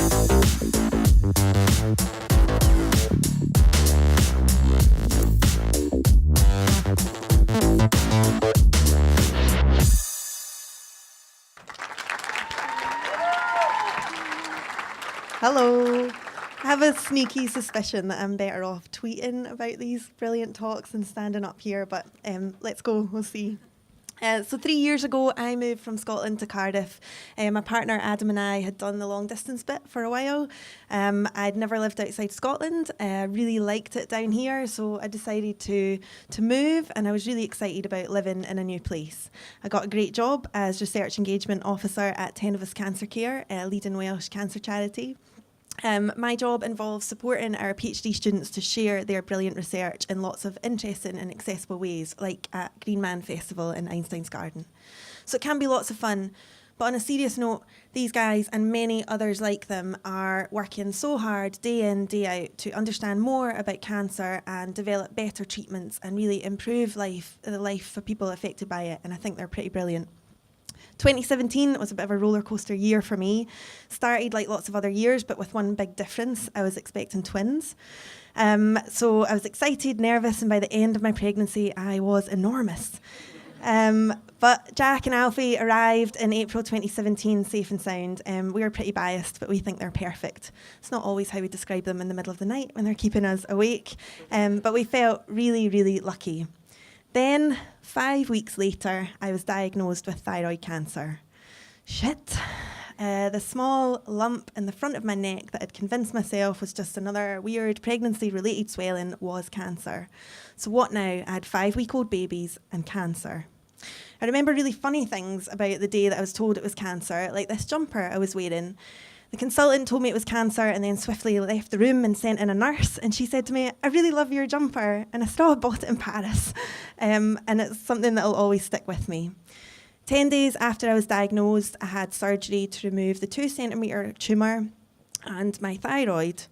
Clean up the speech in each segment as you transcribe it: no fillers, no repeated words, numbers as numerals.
Hello. I have a sneaky suspicion that I'm better off tweeting about these brilliant talks than standing up here, but let's go, we'll see. So 3 years ago, I moved from Scotland to Cardiff. My partner Adam and I had done the long distance bit for a while. I'd never lived outside Scotland, really liked it down here, so I decided to move, and I was really excited about living in a new place. I got a great job as Research Engagement Officer at Tenevis Cancer Care, a leading Welsh cancer charity. My job involves supporting our PhD students to share their brilliant research in lots of interesting and accessible ways, like at Green Man Festival in Einstein's Garden. So it can be lots of fun, but on a serious note, these guys and many others like them are working so hard day in, day out to understand more about cancer and develop better treatments and really improve the life for people affected by it, and I think they're pretty brilliant. 2017 was a bit of a roller coaster year for me. Started like lots of other years, but with one big difference. I was expecting twins. So I was excited, nervous, and by the end of my pregnancy, I was enormous. But Jack and Alfie arrived in April 2017, safe and sound. We were pretty biased, but we think they're perfect. It's not always how we describe them in the middle of the night when they're keeping us awake, but we felt really, really lucky. Then, 5 weeks later, I was diagnosed with thyroid cancer. Shit. The small lump in the front of my neck that I'd convinced myself was just another weird pregnancy-related swelling was cancer. So what now? I had 5-week-old babies and cancer. I remember really funny things about the day that I was told it was cancer, like this jumper I was wearing. The consultant told me it was cancer and then swiftly left the room and sent in a nurse. And she said to me, "I really love your jumper." And I still bought it in Paris. And it's something that will always stick with me. 10 days after I was diagnosed, I had surgery to remove the 2-centimetre tumour and my thyroid.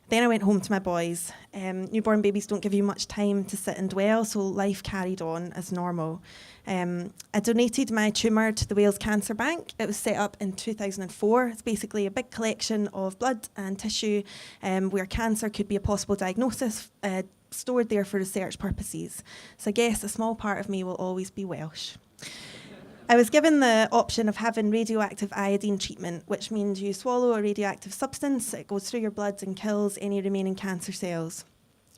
Then I went home to my boys. Newborn babies don't give you much time to sit and dwell, so life carried on as normal. I donated my tumour to the Wales Cancer Bank. It was set up in 2004. It's basically a big collection of blood and tissue where cancer could be a possible diagnosis, stored there for research purposes. So I guess a small part of me will always be Welsh. I was given the option of having radioactive iodine treatment, which means you swallow a radioactive substance, it goes through your blood and kills any remaining cancer cells.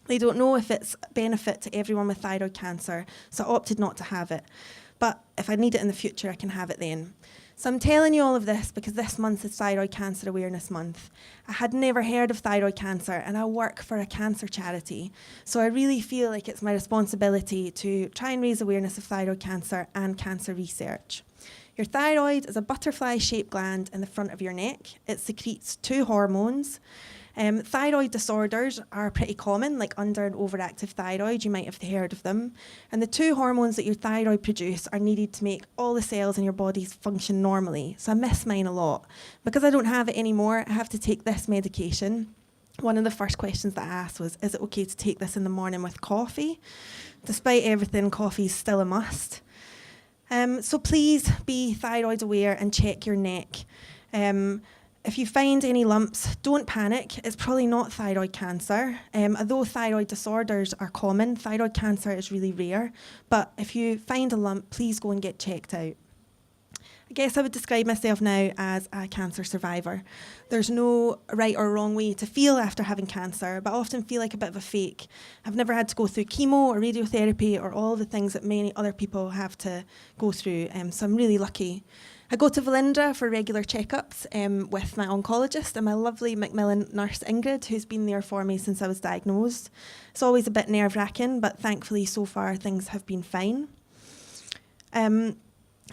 They don't know if it's a benefit to everyone with thyroid cancer, so I opted not to have it. But if I need it in the future, I can have it then. So I'm telling you all of this because this month is Thyroid Cancer Awareness Month. I had never heard of thyroid cancer, and I work for a cancer charity. So I really feel like it's my responsibility to try and raise awareness of thyroid cancer and cancer research. Your thyroid is a butterfly-shaped gland in the front of your neck. It secretes 2 hormones. Thyroid disorders are pretty common, like under and overactive thyroid. You might have heard of them. And the 2 hormones that your thyroid produce are needed to make all the cells in your body function normally. So I miss mine a lot. Because I don't have it anymore, I have to take this medication. One of the first questions that I asked was, is it okay to take this in the morning with coffee? Despite everything, coffee is still a must. So please be thyroid aware and check your neck. If you find any lumps, don't panic. It's probably not thyroid cancer. Although thyroid disorders are common, thyroid cancer is really rare. But if you find a lump, please go and get checked out. I guess I would describe myself now as a cancer survivor. There's no right or wrong way to feel after having cancer, but I often feel like a bit of a fake. I've never had to go through chemo or radiotherapy or all the things that many other people have to go through, so I'm really lucky. I go to Velindre for regular checkups with my oncologist and my lovely Macmillan nurse Ingrid, who's been there for me since I was diagnosed. It's always a bit nerve-wracking, but thankfully so far things have been fine.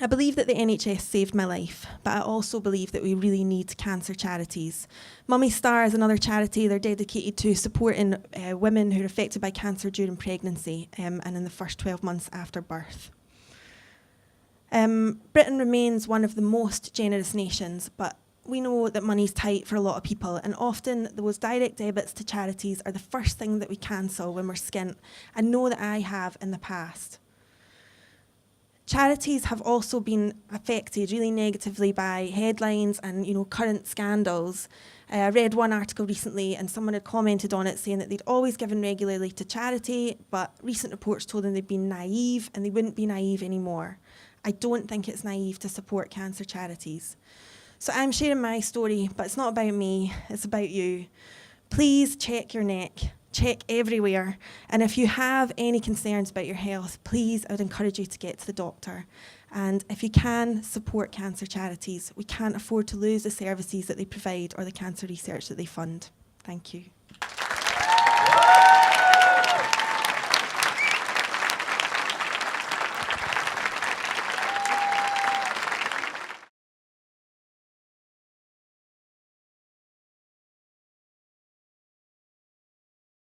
I believe that the NHS saved my life, but I also believe that we really need cancer charities. Mummy Star is another charity. They're dedicated to supporting women who are affected by cancer during pregnancy and in the first 12 months after birth. Britain remains one of the most generous nations, but we know that money's tight for a lot of people, and often those direct debits to charities are the first thing that we cancel when we're skint. I know that I have in the past. Charities have also been affected really negatively by headlines and, current scandals. I read one article recently and someone had commented on it saying that they'd always given regularly to charity, but recent reports told them they'd been naive and they wouldn't be naive anymore. I don't think it's naive to support cancer charities. So I'm sharing my story, but it's not about me, it's about you. Please check your neck, check everywhere. And if you have any concerns about your health, please, I would encourage you to get to the doctor. And if you can, support cancer charities. We can't afford to lose the services that they provide or the cancer research that they fund. Thank you.